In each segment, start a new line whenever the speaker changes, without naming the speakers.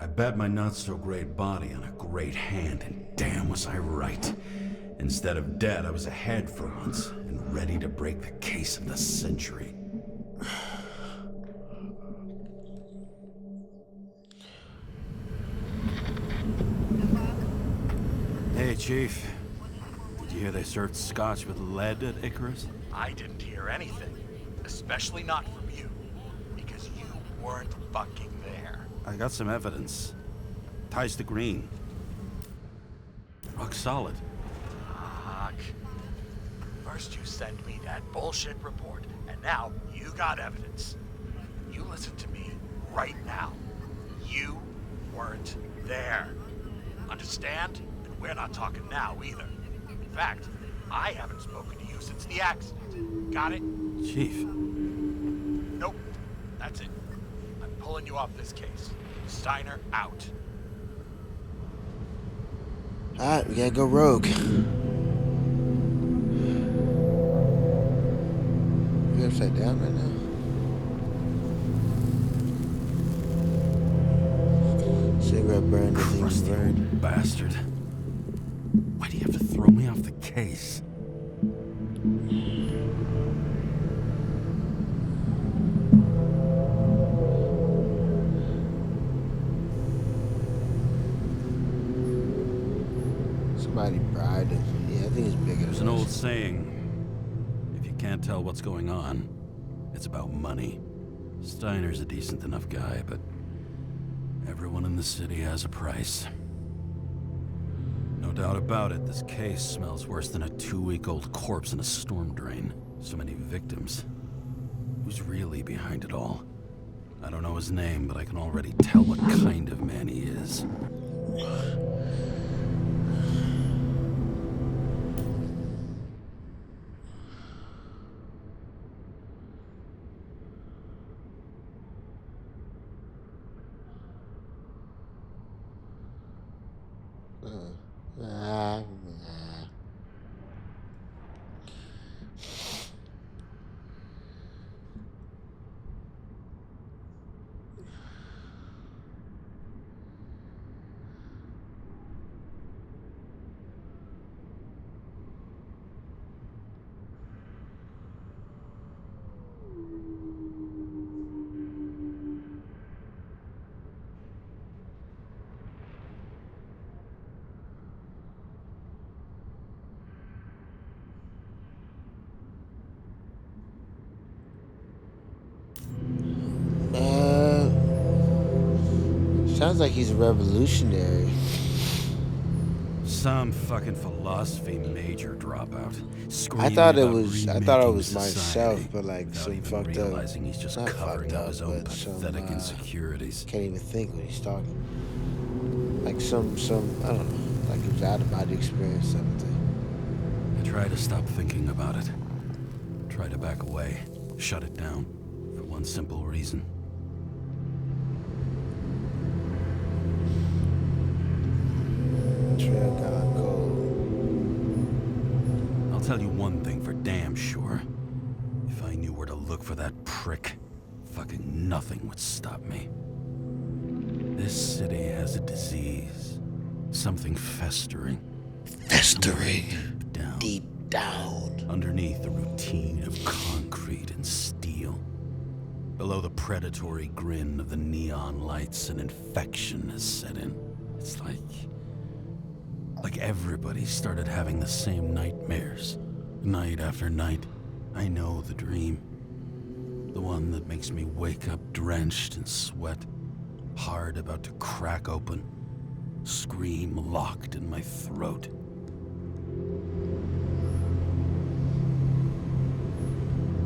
I bet my not-so-great body on a great hand, and damn was I right. Instead of dead, I was ahead for once, and ready to break the case of the century. Hey, Chief. Did you hear they served scotch with lead at Icarus?
I didn't hear anything. Especially not from you. Because you weren't fucking there.
I got some evidence. Ties to Green. Rock solid.
Fuck. First you send me that bullshit report, and now you got evidence. You listen to me right now. You weren't there. Understand? And we're not talking now either. In fact, I haven't spoken to you since the accident. Got it?
Chief.
Nope. That's it. I'm pulling you off this case. Steiner out.
Alright, we gotta go rogue. We upside down right now? Cigarette burned, the thing
Crusty
burned.
old bastard. Why do you have to throw me off the case?
Somebody bribed him. Yeah, I think it's bigger.
There's an old saying. If you can't tell what's going on, it's about money. Steiner's a decent enough guy, but everyone in the city has a price. No doubt about it, this case smells worse than a 2-week-old corpse in a storm drain. So many victims. Who's really behind it all? I don't know his name, but I can already tell what kind of man he is.
Ah, sounds like he's a revolutionary.
Some fucking philosophy major dropout.
I thought it
Screaming
was.
about
I thought it
remaking
was myself,
society
but like
without
some
even
fucked up.
realizing he's just
Not
covering
fucked
up his
up,
own
but some,
pathetic insecurities.
Can't even think when he's talking. Like some. I don't know. Like it was out of body experience, something.
I try to stop thinking about it. Try to back away, shut it down, for one simple reason.
Trail gone cold.
I'll tell you one thing for damn sure. If I knew where to look for that prick, fucking nothing would stop me. This city has a disease. Something festering.
Festering.
Deep down.
Deep down.
Underneath the routine of concrete and steel. Below the predatory grin of the neon lights, an infection has set in. It's like everybody started having the same nightmares. Night after night. I know the dream. The one that makes me wake up drenched in sweat. Heart about to crack open. Scream locked in my throat.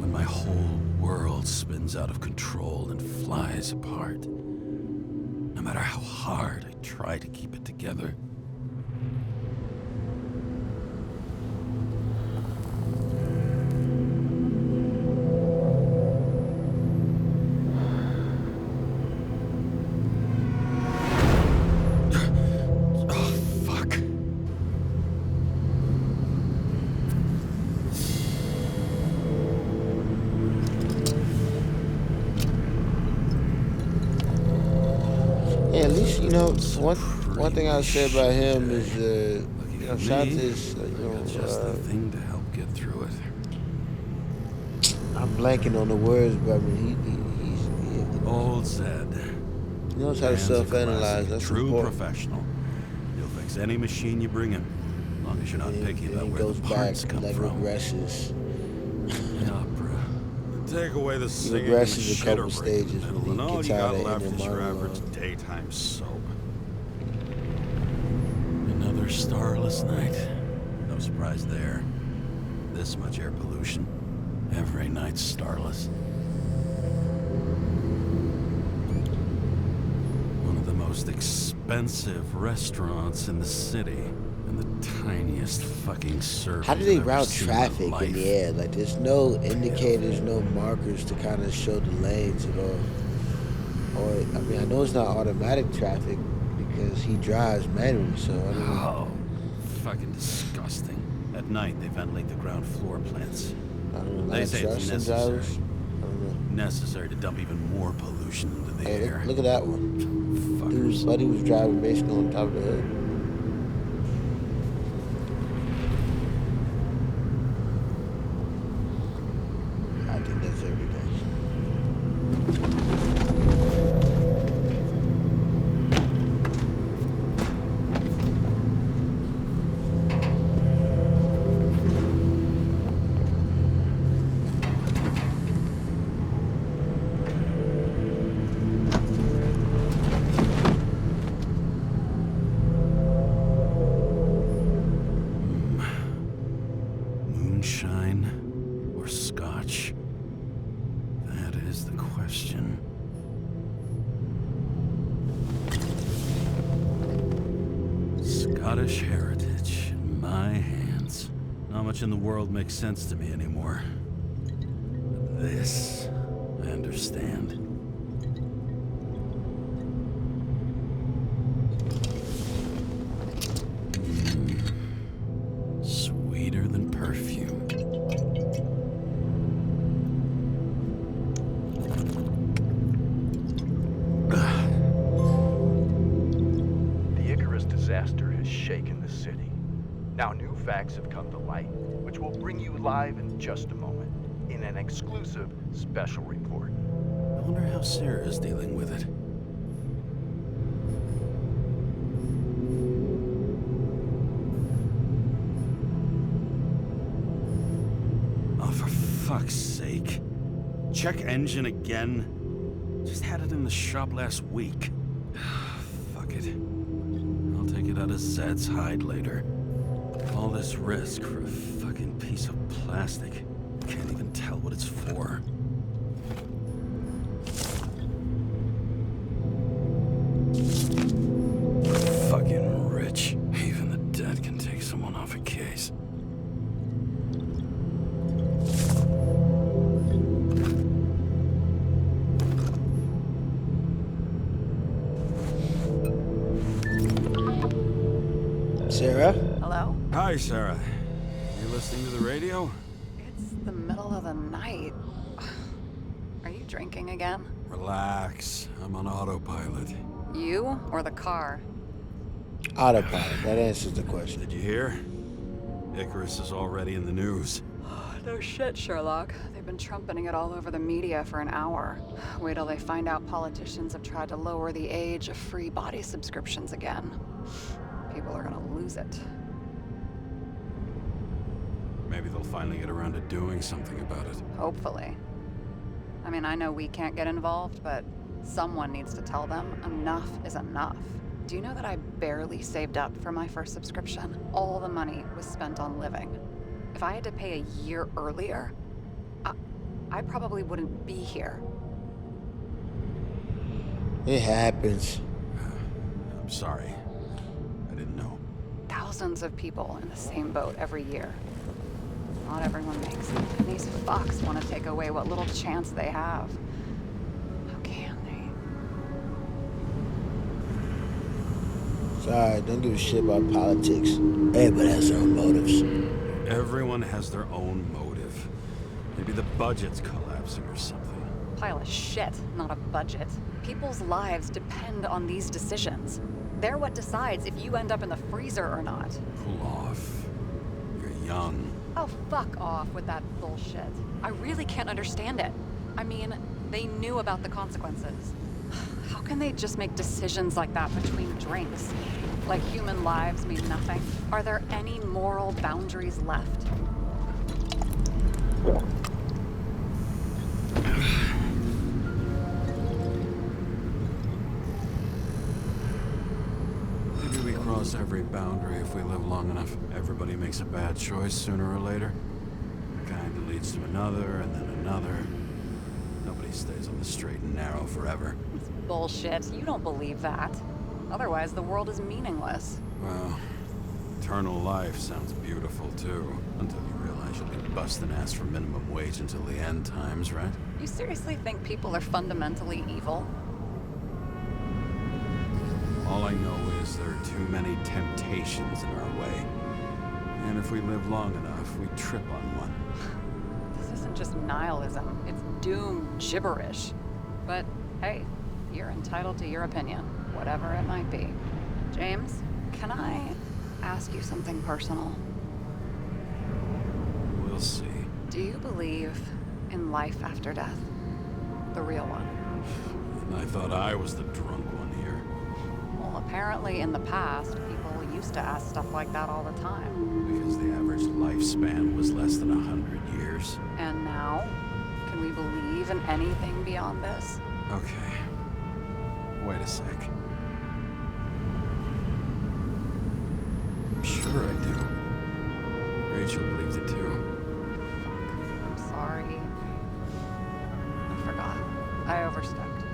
When my whole world spins out of control and flies apart. No matter how hard I try to keep it together.
Hey, at least you know one thing I'll
Supremely
say about him
shitty
is
day.
you
Lucky
know
for
shout out to
me,
his
I got just the thing to help get through it.
I'm blanking on the words, but I mean
Old Zed.
he knows how to
Man's a
self-analyze.
classic,
That's
true
important.
professional. He'll fix any machine you bring him, as long as you're not picky
And
about
he
where
goes
the
back
parts come
like
from.
regresses.
The opera. Take away the
He
singing and the
regresses a
shitter
couple
break in the
stages
middle,
when
and
he
all
gets
you
out
got
of
left
inner
is your average
monologue.
daytime soap. Another starless night. No surprise there. This much air pollution. Every night's starless. One of the most expensive restaurants in the city. And the tiniest fucking servers
How do they
I've ever
route
seen in
traffic
my
in the
life.
air? Like there's no indicators, no markers to kind of show the lanes at all. Or I mean, I know it's not automatic traffic because he drives manually, so I don't know.
Oh, fucking disgusting. At night, they ventilate the ground floor plants.
I don't know.
They
Not
say it's
trust in
necessary.
drivers. I don't know.
Necessary to dump even more pollution into the
Hey,
air.
look at that one.
Fuckers.
Buddy was driving basically on top of the hood. I think that's every day.
Moonshine or scotch? That is the question. Scottish heritage in my hands. Not much in the world makes sense to me anymore. But this, I understand. Sweeter than perfume.
The Icarus disaster has shaken the city. Now new facts have come to light, which we'll bring you live in just a moment, in an exclusive special report.
I wonder how Sarah is dealing with it. Oh, for fuck's sake. Check engine again? Just had it in the shop last week. Fuck it. I'll take it out of Zed's hide later. All this risk for a fucking piece of plastic. Can't even tell what it's for. Fucking rich. Even the dead can take someone off a case.
Sarah?
Hello?
Hi, Sarah. You listening to the radio?
It's the middle of the night. Are you drinking again?
Relax. I'm on autopilot.
You or the car?
Autopilot. That answers the question.
Did you hear? Icarus is already in the news.
No shit, Sherlock. They've been trumpeting it all over the media for an hour. Wait till they find out politicians have tried to lower the age of free body subscriptions again. People are gonna lose it.
Maybe they'll finally get around to doing something about it.
Hopefully. I mean, I know we can't get involved, but someone needs to tell them enough is enough. Do you know that I barely saved up for my first subscription? All the money was spent on living. If I had to pay a year earlier, I probably wouldn't be here.
It happens.
I'm sorry. I didn't know.
Thousands of people in the same boat every year. Not everyone makes it, and these fucks want to take away what little chance they have. How can they?
It's alright, don't give a shit about politics. Everybody has their own motives.
Everyone has their own motive. Maybe the budget's collapsing or something.
Pile of shit, not a budget. People's lives depend on these decisions. They're what decides if you end up in the freezer or not.
Cool off. You're young.
Oh, fuck off with that bullshit. I really can't understand it. I mean, they knew about the consequences. How can they just make decisions like that between drinks? Like human lives mean nothing? Are there any moral boundaries left?
Maybe we cross every boundary if we live long enough. Everybody makes a bad choice sooner or later. Kind of leads to another, and then another. Nobody stays on the straight and narrow forever.
It's bullshit. You don't believe that. Otherwise, the world is meaningless.
Well, eternal life sounds beautiful, too. Until you realize you'll be busting ass for minimum wage until the end times, right?
You seriously think people are fundamentally evil?
All I know is there are too many temptations in our way. And if we live long enough, we trip on one.
This isn't just nihilism. It's doom gibberish. But hey, you're entitled to your opinion, whatever it might be. James, can I ask you something personal?
We'll see.
Do you believe in life after death? The real one?
And I thought I was the drunk one here.
Well, apparently in the past, people used to ask stuff like that all the time.
Because the average lifespan was less than 100 years.
And now, can we believe in anything beyond this?
Okay. Wait a sec. Sure I do. Rachel believes it too.
I'm sorry. I forgot. I overstepped.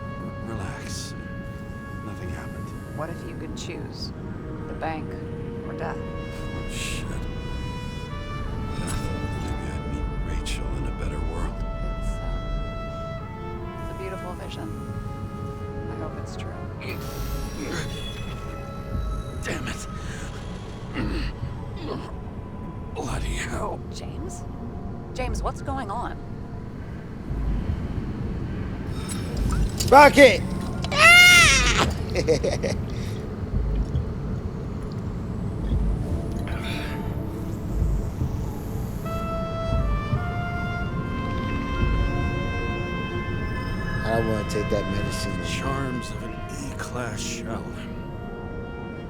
Relax. Nothing happened.
What if you could choose? The bank or death?
Oh, shit. I thought maybe I'd meet Rachel in a better world.
It's a beautiful vision. I hope it's true.
Damn it. Bloody hell.
James? James, what's going on?
Rocket! I don't want to take that medicine.
Charms of an E-class shell.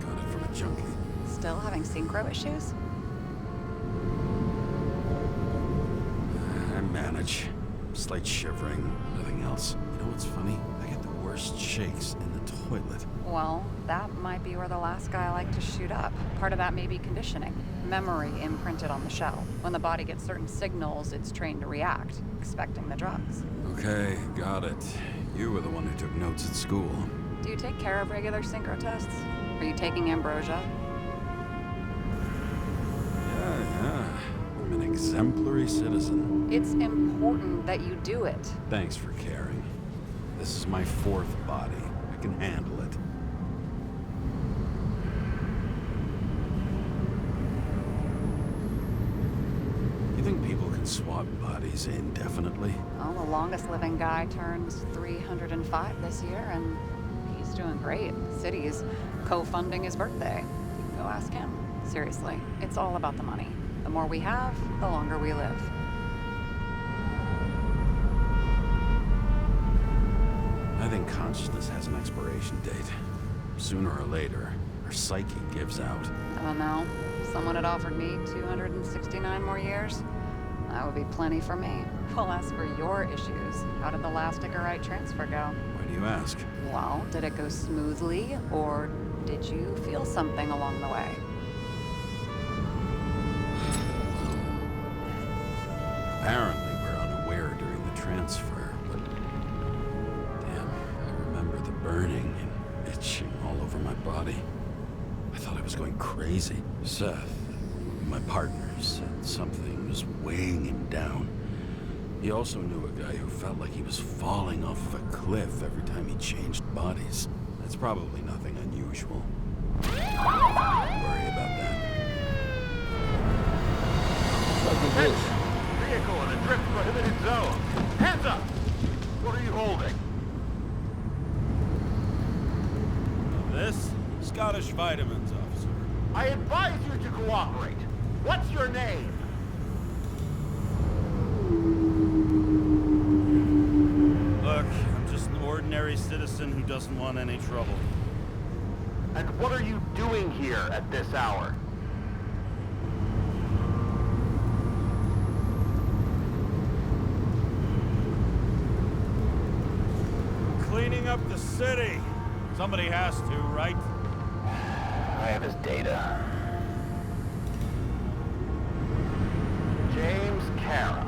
Got it from a junkie.
Still having synchro issues?
I manage. Slight shivering, nothing else. You know what's funny? I get the worst shakes in the toilet.
Well, that might be where the last guy liked to shoot up. Part of that may be conditioning. Memory imprinted on the shell. When the body gets certain signals, it's trained to react, expecting the drugs.
Okay, got it. You were the one who took notes at school.
Do you take care of regular synchro tests? Are you taking ambrosia?
Yeah. I'm an exemplary citizen.
It's important that you do it.
Thanks for caring. This is my fourth body. I can handle it. You think people can swap bodies indefinitely?
Well, the longest living guy turns 305 this year, and he's doing great. The city's co-funding his birthday. You can go ask him. Seriously, it's all about the money. The more we have, the longer we live.
I think consciousness has an expiration date. Sooner or later, our psyche gives out.
I don't know. If someone had offered me 269 more years, that would be plenty for me. Well, as for your issues, how did the last Icarite transfer go?
Why do you ask?
Well, did it go smoothly, or did you feel something along the way?
Apparently, we're unaware during the transfer, but... Damn, I remember the burning and itching all over my body. I thought I was going crazy. Seth, my partner, said something was weighing him down. He also knew a guy who felt like he was falling off of a cliff every time he changed bodies. That's probably nothing unusual. Don't worry about that.
What is this?
Vehicle in a drift prohibited zone. Hands up! What are you holding?
This? Scottish Vitamins, officer.
I advise you to cooperate. What's your name?
Look, I'm just an ordinary citizen who doesn't want any trouble.
And what are you doing here at this hour?
Cleaning up the city. Somebody has to, right?
I have his data. James Kara,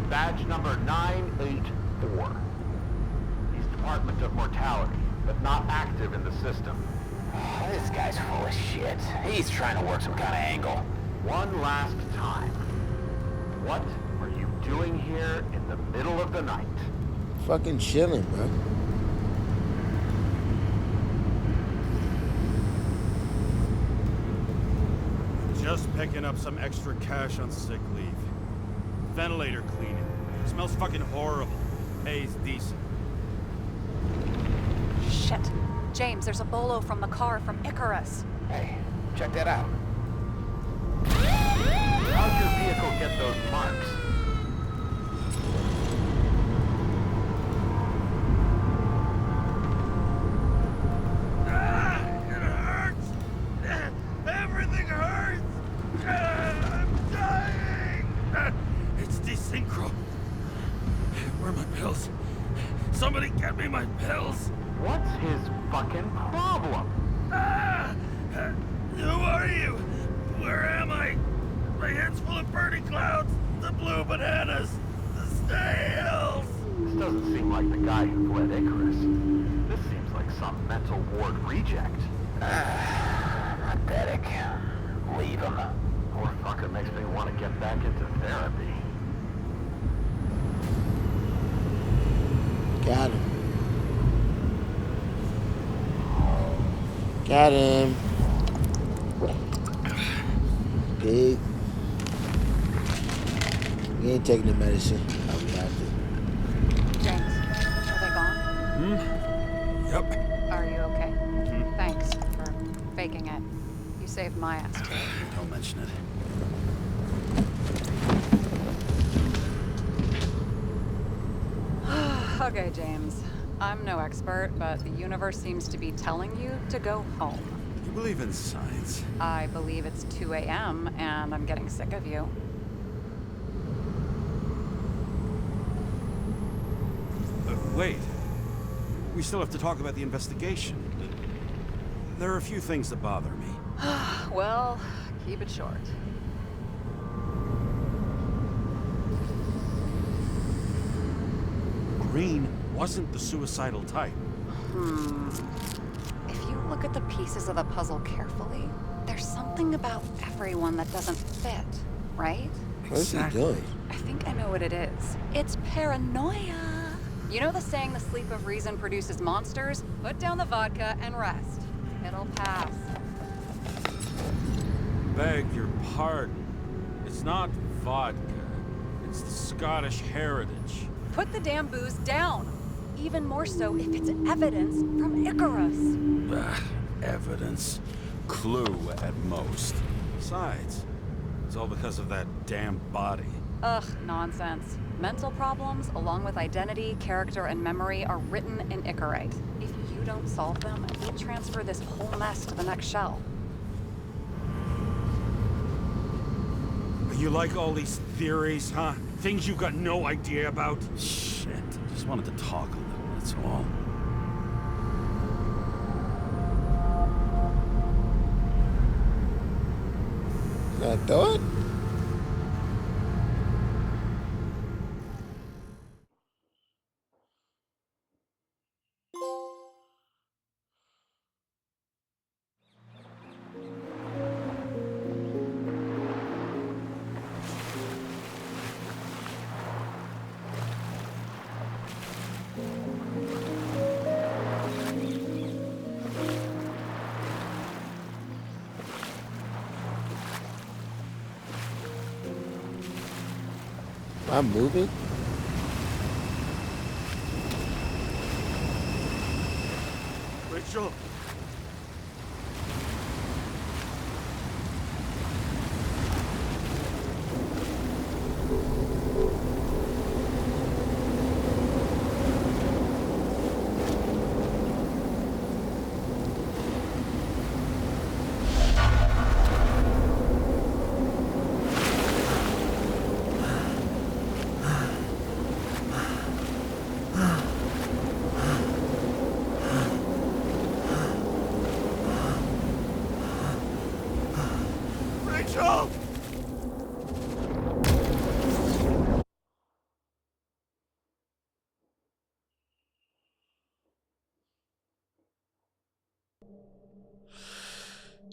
badge number 984. He's Department of Mortality, but not active in the system.
This guy's full of shit. He's trying to work some kind of angle.
One last time. What are you doing here in the middle of the night?
Fucking chilling, bro.
Just picking up some extra cash on sick leave. Ventilator cleaning. Smells fucking horrible. Pays decent.
Shit. James, there's a bolo from the car from Icarus.
Hey, check that out.
How'd your vehicle get those marks?
It hurts! Everything hurts! I'm dying! It's desynchro. Where are my pills? Somebody get me my pills!
What's his fucking problem?
Who are you? Where am I? My head's full of burning clouds, the blue bananas, the snails!
This doesn't seem like the guy who fled Icarus. This seems like some mental ward reject.
Pathetic. Leave him.
Poor fucker makes me want to get back into therapy.
Got him. Got him. Big. We ain't taking the medicine. Oh, we have to.
James, are they gone?
Yep.
Are you okay? Thanks for faking it. You saved my ass too.
Don't mention it.
Okay, James. I'm no expert, but the universe seems to be telling you to go home.
You believe in science?
I believe it's 2 a.m. and I'm getting sick of you.
Wait. We still have to talk about the investigation. There are a few things that bother me.
Well, keep it short.
Green wasn't the suicidal type.
If you look at the pieces of the puzzle carefully, there's something about everyone that doesn't fit, right?
What's he doing?
I think I know what it is. It's paranoia. You know the saying, the sleep of reason produces monsters? Put down the vodka and rest. It'll pass.
Beg your pardon. It's not vodka. It's the Scottish heritage.
Put the damn booze down. Even more so if it's evidence from Icarus.
Evidence. Clue at most.
Besides, it's all because of that damn body.
Ugh, nonsense. Mental problems, along with identity, character, and memory, are written in Icarite. If you don't solve them, we'll transfer this whole mess to the next shell.
You like all these theories, huh? Things you've got no idea about?
Shit. Just wanted to talk a little, that's all.
I thought. I'm moving.
Rachel, Rachel!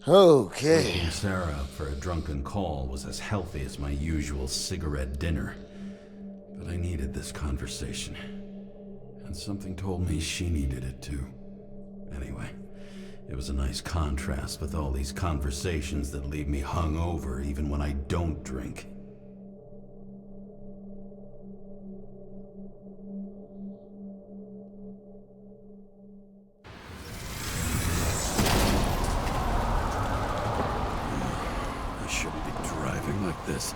Okay.
Waking Sarah up for a drunken call was as healthy as my usual cigarette dinner. But I needed this conversation. And something told me she needed it too. Anyway, it was a nice contrast with all these conversations that leave me hungover even when I don't drink. I shouldn't be driving like this.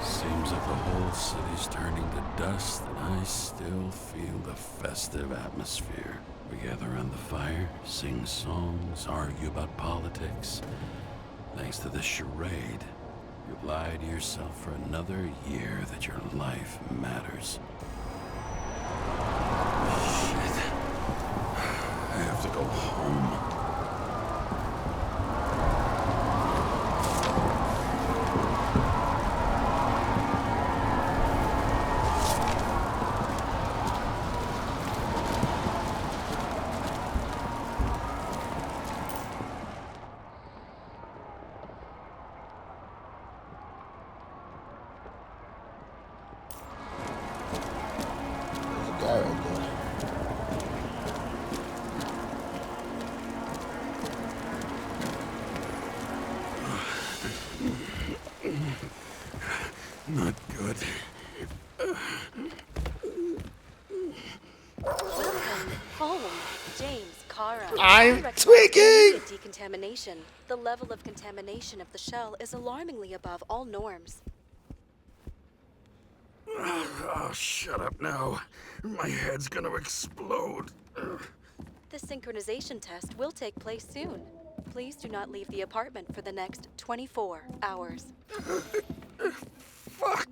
Seems like the whole city's turning to dust, and I still feel the festive atmosphere. We gather around the fire, sing songs, argue about politics. Thanks to this charade, you've lied to yourself for another year that your life matters. Shit. I have to go home.
There's a guy right there.
Not good.
Welcome home, James, Kara.
I'm
I recommend
tweaking!
immediate decontamination. The level of contamination of the shell is alarmingly above all norms.
Oh, shut up now. My head's gonna explode.
The synchronization test will take place soon. Please do not leave the apartment for the next 24 hours.
Fuck.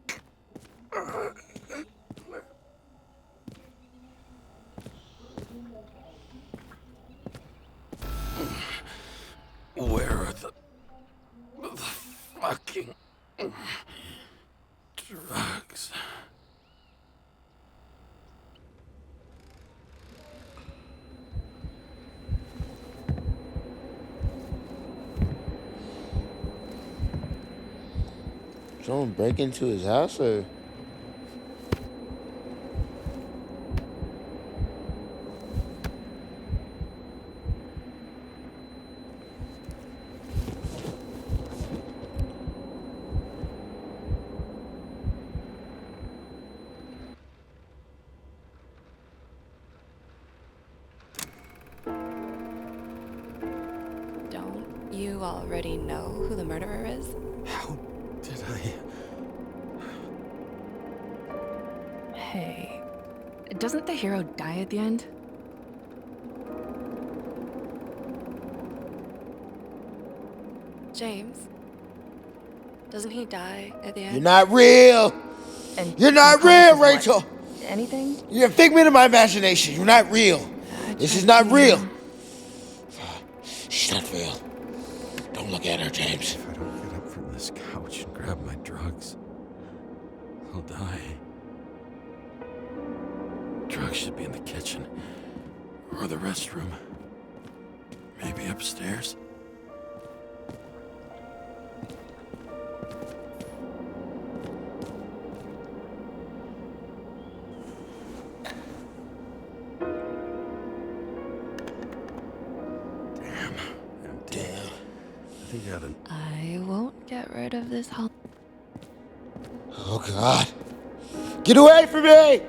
Where are the fucking drugs?
Someone break into his house or?
Don't you already know who the murderer is?
How did I?
Hey, doesn't the hero die at the end? James, doesn't he die at the end?
You're not real.
And
You're
he
not
promises
real,
what?
Rachel.
Anything?
You're a figment of my imagination. You're not real. This is not real. She's not real. Don't look at her, James.
If I don't get up from this couch and grab my drugs, I'll die. Drugs should be in the kitchen. Or the restroom. Maybe upstairs. Damn. Empty.
Damn.
I think I got an...
I won't get rid of this hol-
Oh, God. Get away from me!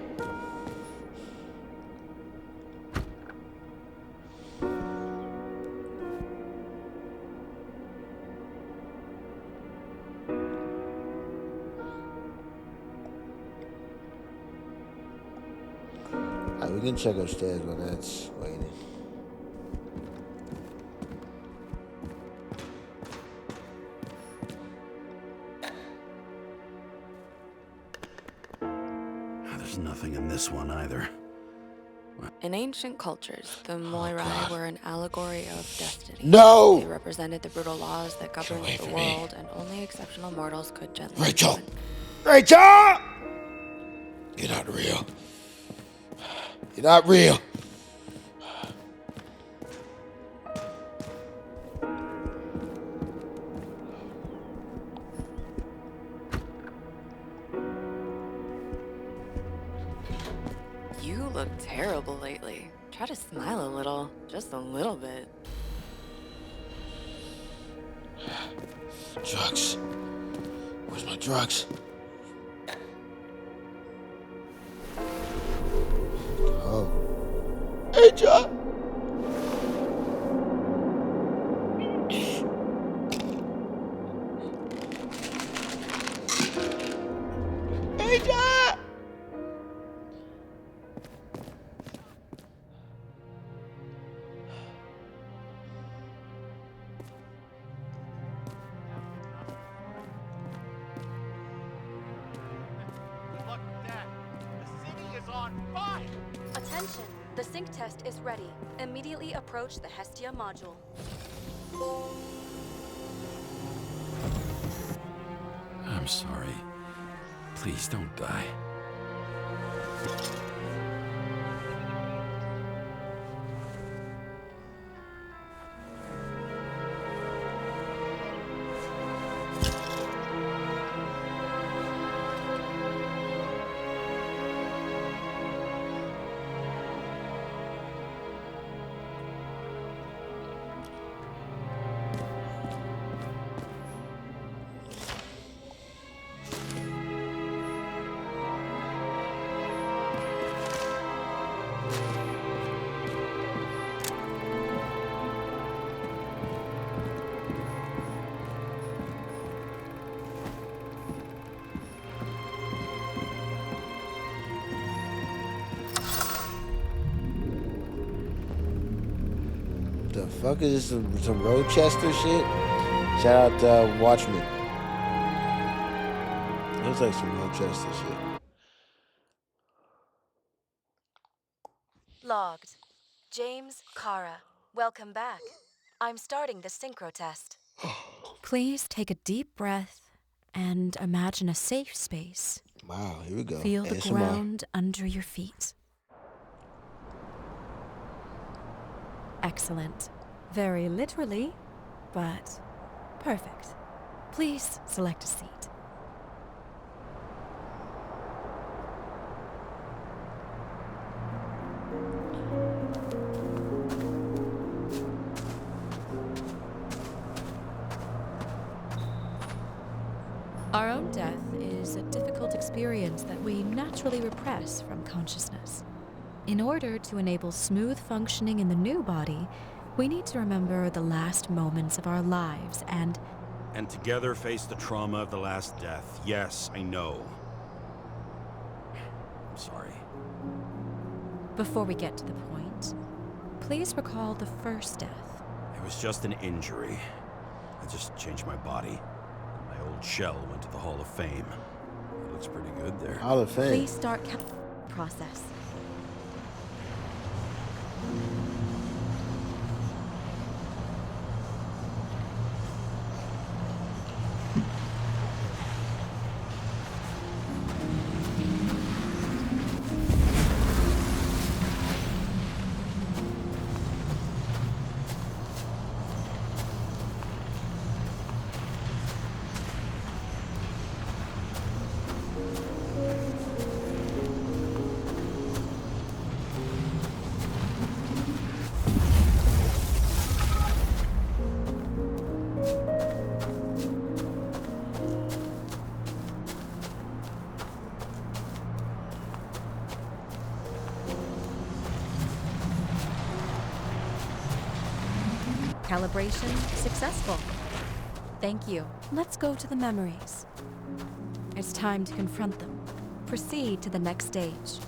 we can check upstairs while that's waiting.
There's nothing in this one either.
In ancient cultures, the Moirai were an allegory of destiny.
No!
They represented the brutal laws that governed
away
the
from
world, and only exceptional mortals could gently
Rachel!
ruin.
Rachel! You're not real. You're not real.
You look terrible lately. Try to smile a little, just a little bit.
Drugs. Where's my drugs? Oh. Hey, John. Hey, John.
Look, Dad, the city is on fire!
Attention! The sync test is ready. Immediately approach the Hestia module.
I'm sorry. Please don't die.
The fuck is this? Some Rochester shit? Shout out Watchmen. Looks like some Rochester shit.
Logged. James, Kara, welcome back. I'm starting the synchro test.
Please take a deep breath and imagine a safe space.
Wow, here we go.
Feel the
ASMR.
ground under your feet. Excellent. Very literally, but perfect. Please select a seat. Our own death is a difficult experience that we naturally repress from consciousness. In order to enable smooth functioning in the new body, we need to remember the last moments of our lives and
together face the trauma of the last death. Yes, I know. I'm sorry.
before we get to the point, please recall the first death.
It was just an injury. I just changed my body. My old shell went to the Hall of Fame. It looks pretty good there.
Hall of Fame.
Please start process. Calibration successful. Thank you. Let's go to the memories. It's time to confront them. Proceed to the next stage.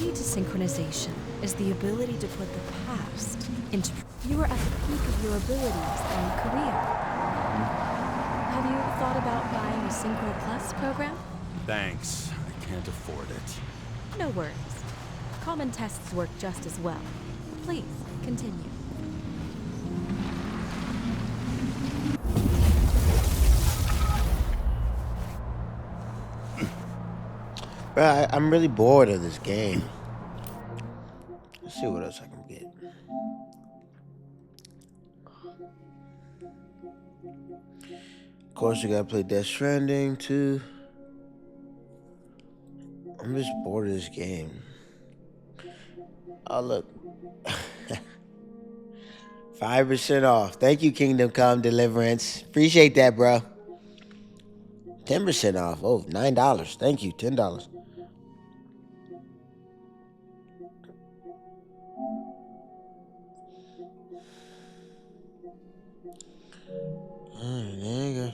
key to synchronization is the ability to put the past into... You are at the peak of your abilities and career. Have you thought about buying a Synchro Plus program?
Thanks. I can't afford it.
No worries. Common tests work just as well. Please, continue.
Bro, I'm really bored of this game. Let's see what else I can get. Of course, you gotta play Death Stranding too. I'm just bored of this game. Oh, look. 5% off. Thank you, Kingdom Come Deliverance. Appreciate that, bro. 10% off. Oh, $9. Thank you. $10. There you go.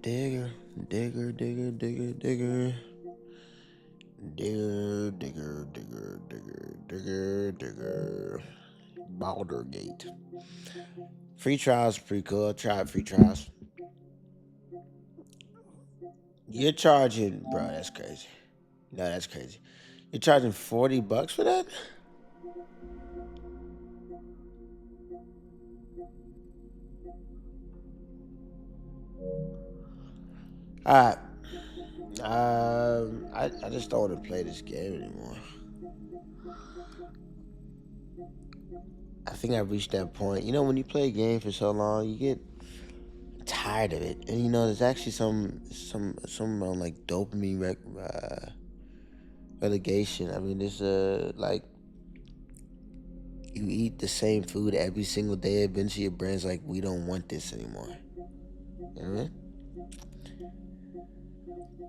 Digger, digger, digger, digger, digger. Digger, digger, digger, digger, digger, digger. Baldur's Gate. Free trials pretty cool. I tried free trials. You're charging, bro, that's crazy. No, that's crazy. You're charging $40 for that? Alright. I just don't want to play this game anymore. I think I've reached that point. You know, when you play a game for so long, you get tired of it. And you know, there's actually some like dopamine relegation. I mean, there's like you eat the same food every single day. Eventually, your brain's like, we don't want this anymore. You know what I mean?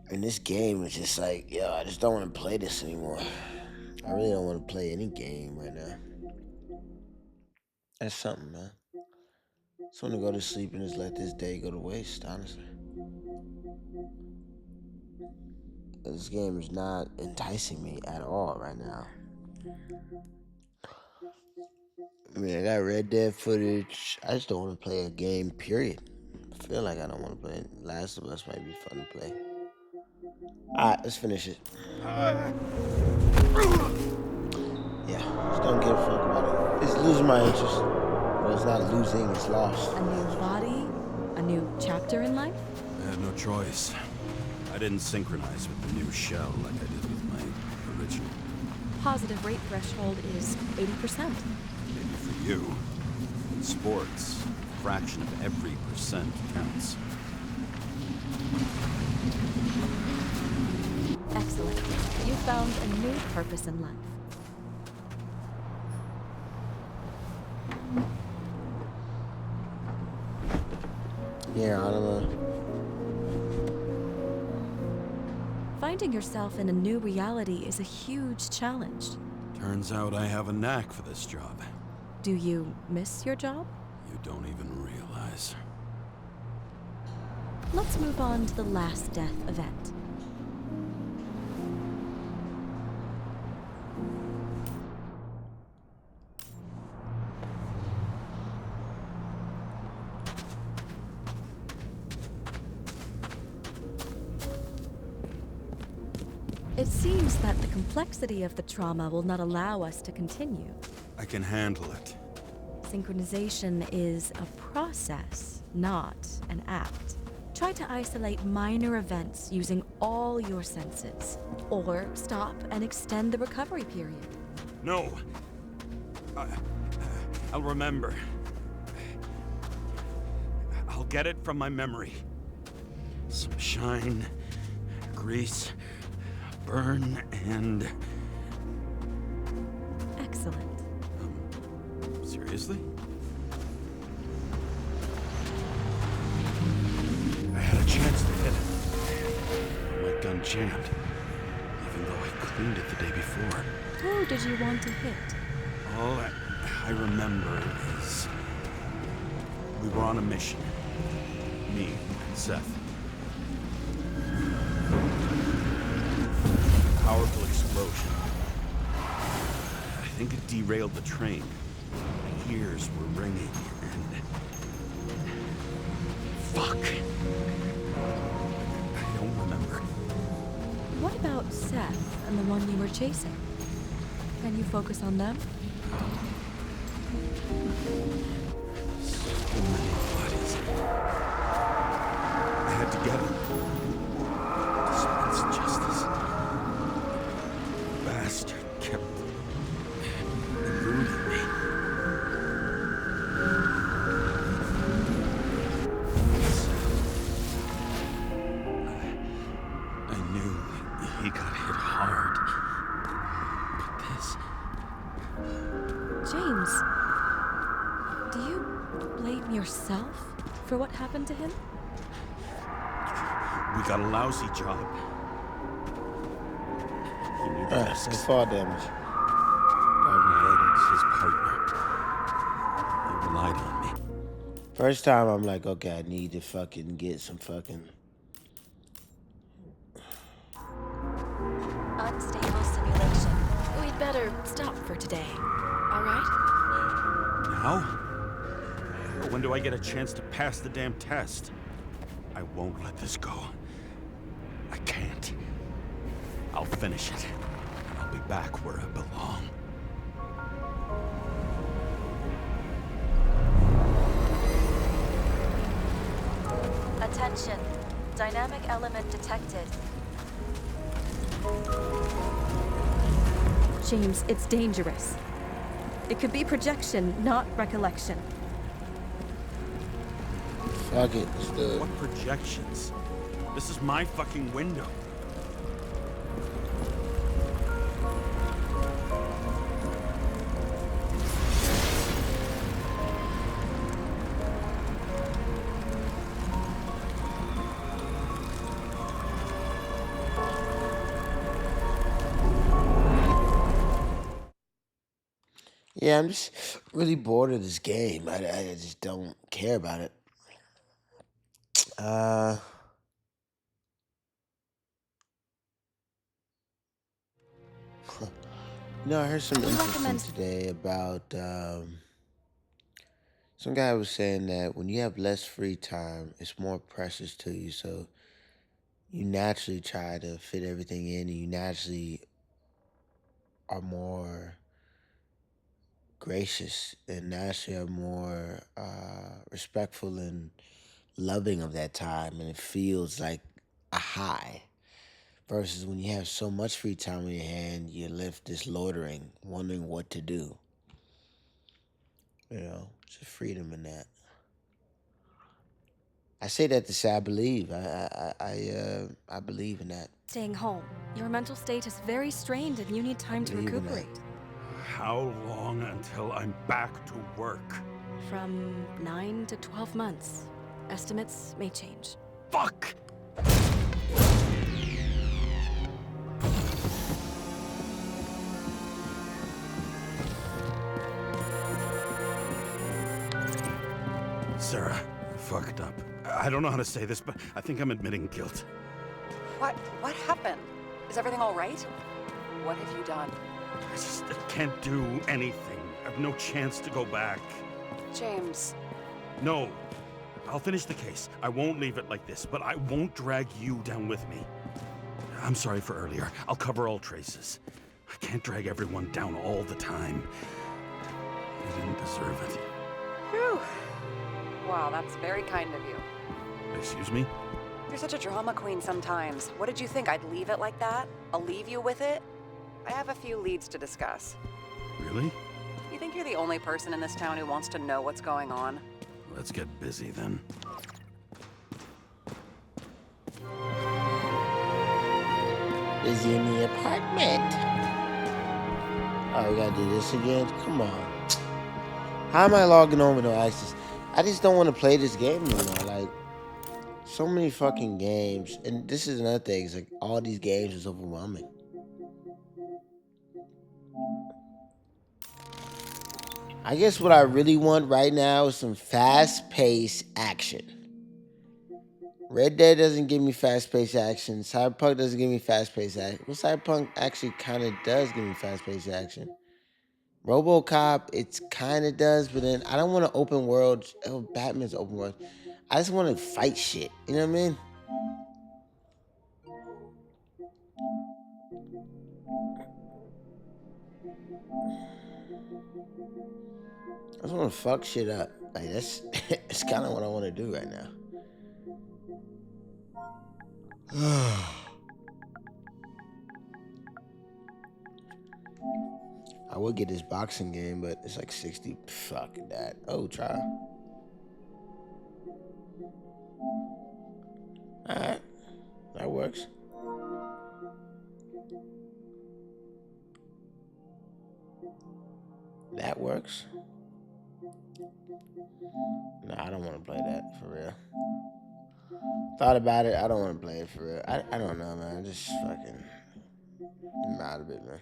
And this game is just like, yo, I just don't want to play this anymore. I really don't want to play any game right now. That's something, man. Just want to go to sleep and just let this day go to waste, honestly. This game is not enticing me at all right now. I mean, I got Red Dead footage. I just don't want to play a game, period. I feel like I don't want to play it. Last of Us might be fun to play. Alright, let's finish it. Yeah, just don't give a fuck about it. It's losing my interest. Well, it's not losing, it's lost.
A new body? A new chapter in life?
I had no choice. I didn't synchronize with the new shell like I did with my original.
Positive rate threshold is 80%.
Maybe for you. In sports, a fraction of every percent counts.
Excellent. You found a new purpose in life.
Yeah, I don't know.
Finding yourself in a new reality is a huge challenge.
Turns out I have a knack for this job.
Do you miss your job?
You don't even realize.
Let's move on to the last death event. It seems that the complexity of the trauma will not allow us to continue.
I can handle it.
Synchronization is a process, not an act. Try to isolate minor events using all your senses, or stop and extend the recovery period.
No. I'll remember. I'll get it from my memory. Some shine, grease, burn, and...
Excellent.
Seriously? I had a chance to hit it. My gun jammed, even though I cleaned it the day before.
Who did you want to hit?
All I remember is we were on a mission. Me and Seth.
powerful explosion. I think it derailed the train. My ears were ringing, and... Fuck. I don't remember.
What about Seth and the one you were chasing? Can you focus on them?
So many bodies. I had to get him. Dispense justice. Bastard kept eluding me. I knew he got hit hard. But this...
James, do you blame yourself for what happened to him?
We got a lousy job. He knew the risks.
So fall damage.
It's his partner. He relied on me.
First time I'm like, okay, I need to fucking get some fucking...
Unstable simulation.
We'd better stop for today, all right?
Now? When do I get a chance to pass the damn test? I won't let this go. I can't. I'll finish it, and I'll be back where I belong.
Attention. Dynamic element detected.
James, it's dangerous. It could be projection, not recollection.
Fuck it, let's do it.
What projections? This is my fucking window.
Yeah, I'm just really bored of this game. I just don't care about it. You know, I heard some interesting today about some guy was saying that when you have less free time, it's more precious to you. So you naturally try to fit everything in, and you naturally are more gracious and naturally are more respectful and loving of that time, and it feels like a high. Versus when you have so much free time in your hand, you're left just loitering, wondering what to do. You know, it's a freedom in that. I say that to say I believe. I believe in that.
Staying home. Your mental state is very strained and you need time to
Believe in
recuperate.
How long until I'm back to work?
From 9 to 12 months. Estimates may change.
Fuck! Sarah, I fucked up. I don't know how to say this, but I think I'm admitting guilt.
What happened? Is everything all right? What have you done?
I can't do anything. I have no chance to go back.
James.
No. I'll finish the case. I won't leave it like this, but I won't drag you down with me. I'm sorry for earlier. I'll cover all traces. I can't drag everyone down all the time. You didn't deserve it.
Whew. Wow, that's very kind of you.
Excuse me?
You're such a drama queen sometimes. What did you think? I'd leave it like that? I'll leave you with it? I have a few leads to discuss.
Really?
You think you're the only person in this town who wants to know what's going on?
Let's get busy then.
Busy in the apartment. Oh, we gotta do this again? Come on. How am I logging on with no access? I just don't want to play this game anymore. Like, so many fucking games. And this is another thing. It's like, all these games is overwhelming. I guess what I really want right now is some fast-paced action. Red Dead doesn't give me fast-paced action. Cyberpunk doesn't give me fast-paced action. Well, Cyberpunk actually kind of does give me fast-paced action. RoboCop, it kind of does, but then I don't want to open world. Oh, Batman's open world. I just want to fight shit. You know what I mean? I just want to fuck shit up. Like that's it's kind of what I want to do right now. I would get this boxing game, but it's like 60. Fuck that. Oh, try. Alright. That works. That works. Nah, I don't want to play that for real. Thought about it. I don't want to play it for real. I don't know, man. I'm just fucking I'm out of it, man.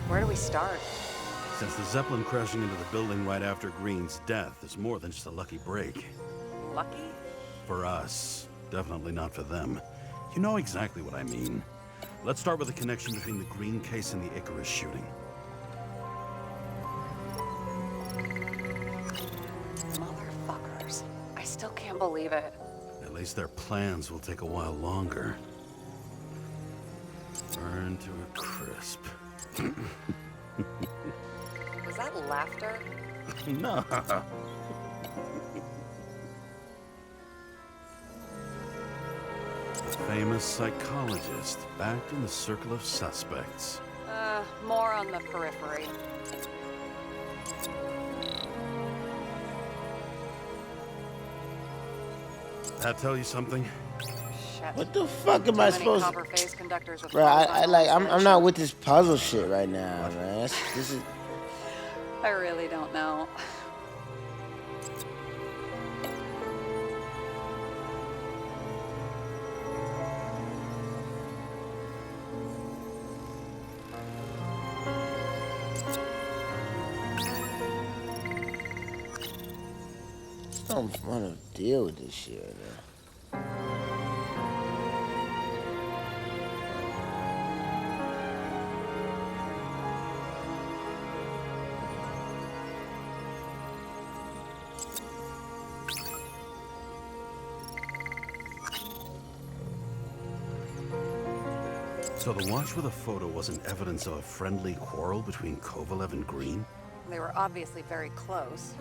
Where do we start?
Since the Zeppelin crashing into the building right after Green's death is more than just a lucky break.
Lucky?
For us. Definitely not for them. You know exactly what I mean. Let's start with the connection between the Green case and the Icarus shooting.
Motherfuckers. I still can't believe it.
At least their plans will take a while longer. Burn to a crisp.
Was that laughter?
No. The famous psychologist back in the circle of suspects.
More on the periphery.
That tell you something?
Shit.
What the fuck am I supposed to?
Copper-faced conductors with
Bro, I'm not with this puzzle shit right now, man. This is.
I really don't know.
I don't want to deal with this shit right now.
So the watch with a photo wasn't evidence of a friendly quarrel between Kovalev and Green?
They were obviously very close.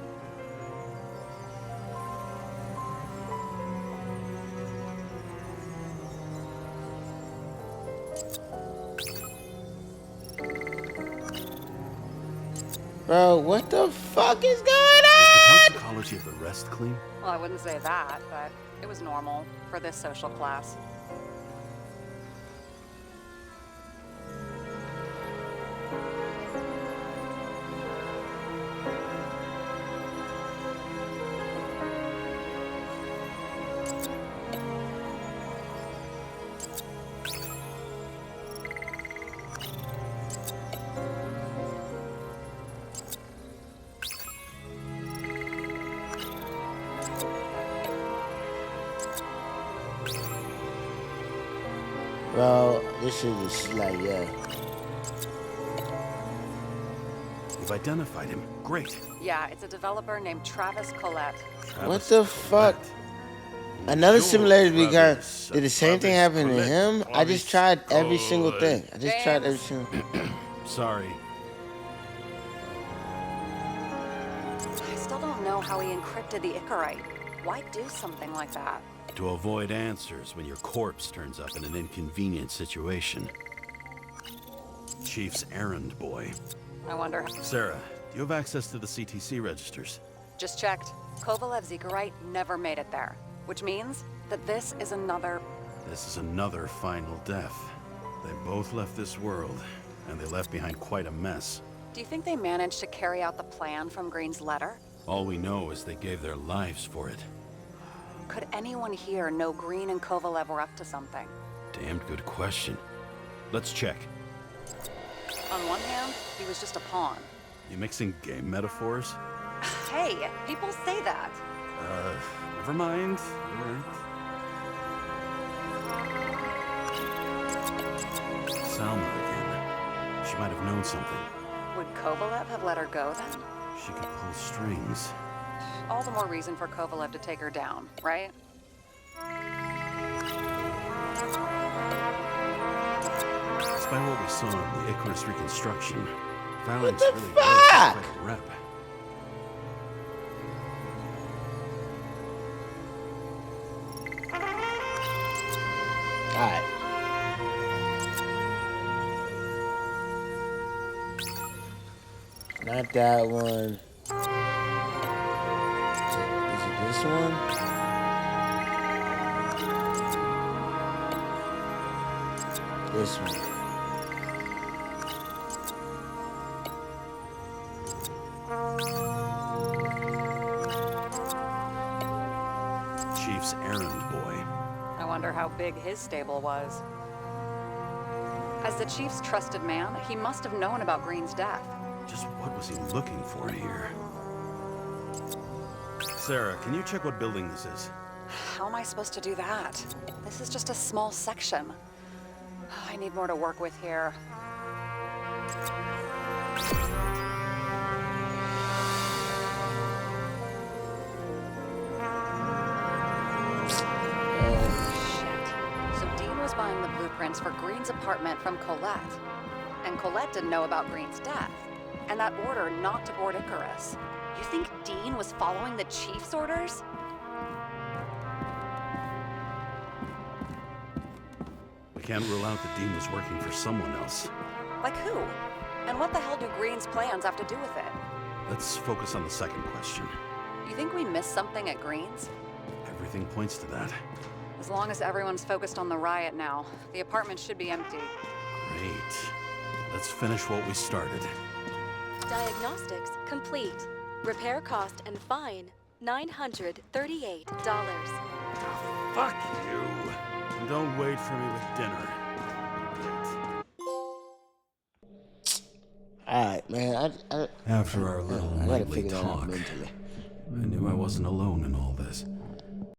Bro, what the fuck is going
Is the
on?
toxicology of the rest clean?
Well, I wouldn't say that, but it was normal for this social class.
Bro, this shit is like, yeah.
You've identified him. Great.
Yeah, it's a developer named Travis Collette.
What the fuck? Another similarity we got. Did the same thing happen to him? I just tried every single thing. I just tried every single.
Sorry.
I still don't know how he encrypted the Icarite. Why do something like that?
To avoid answers when your corpse turns up in an inconvenient situation. Chief's errand boy.
I wonder.
Sarah, do you have access to the CTC registers?
Just checked. Kovalev's Icarite never made it there, which means that this is another.
This is another final death. They both left this world, and they left behind quite a mess.
Do you think they managed to carry out the plan from Green's letter?
All we know is they gave their lives for it.
Could anyone here know Green and Kovalev were up to something?
Damned good question. Let's check.
On one hand, he was just a pawn.
You mixing game metaphors?
Hey, people say that.
Never mind. All right. Salma again. She might have known something.
Would Kovalev have let her go then?
She could pull strings.
All the more reason for Kovalev to take her down, right?
Despite what we saw in the Icarus reconstruction, Valent's
the
really
fuck?
quite a rep.
Alright. Not that one. Is it this one? This one.
Chief's errand boy.
I wonder how big his stable was. As the Chief's trusted man, he must have known about Green's death.
Just what was he looking for here? Sarah, can you check what building this is?
How am I supposed to do that? This is just a small section. I need more to work with here. So Dean was buying the blueprints for Green's apartment from Colette. And Colette didn't know about Green's death. And that order not to board Icarus. You think Dean was following the Chief's orders?
We can't rule out that Dean was working for someone else.
Like who? And what the hell do Green's plans have to do with it?
Let's focus on the second question.
You think we missed something at Green's?
Everything points to that.
As long as everyone's focused on the riot now, the apartment should be empty.
Great. Let's finish what we started.
Diagnostics complete. Repair cost and fine $938.
Fuck you. And don't wait for me with dinner.
Alright, man.
After our little
I gotta
nightly
figure that out
talk,
mentally.
I knew I wasn't alone in all